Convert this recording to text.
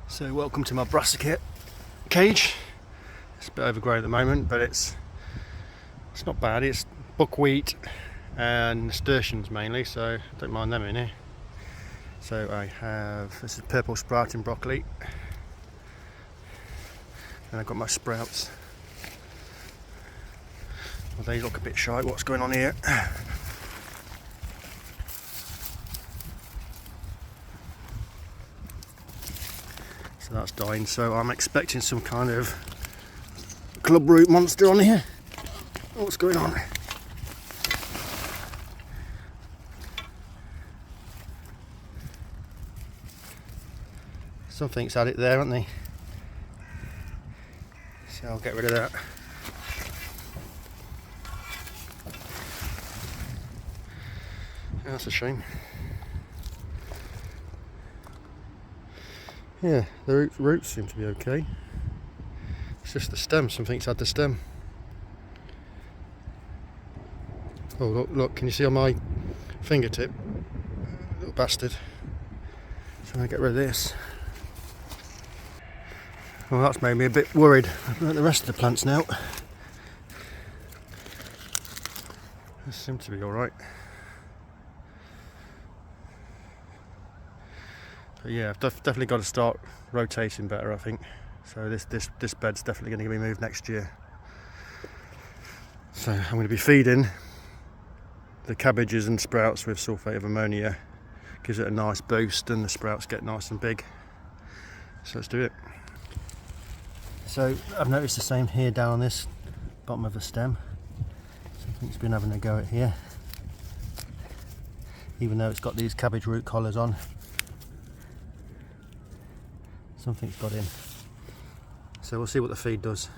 So welcome to my brassica cage. It's a bit overgrown at the moment, but it's not bad. It's buckwheat and nasturtiums mainly, so I don't mind them in here. So I have, this is purple sprouting broccoli, and I've got my sprouts. Well, they look a bit shy. What's going on here? So that's dying, so I'm expecting some kind of club root monster on here. What's going on? Something's had it there, haven't they? So I'll get rid of that. That's a shame. Yeah, the roots seem to be okay. It's just the stem, something's had the stem. Oh look, can you see on my fingertip? Little bastard. So I get rid of this. Well, that's made me a bit worried about the rest of the plants now. They seem to be alright. But yeah, I've definitely got to start rotating better, I think. So this bed's definitely going to be moved next year. So I'm going to be feeding the cabbages and sprouts with sulfate of ammonia. Gives it a nice boost and the sprouts get nice and big. So let's do it. So I've noticed the same here down on this bottom of the stem. Something's been having a go at here. Even though it's got these cabbage root collars on, something's got in. So we'll see what the feed does.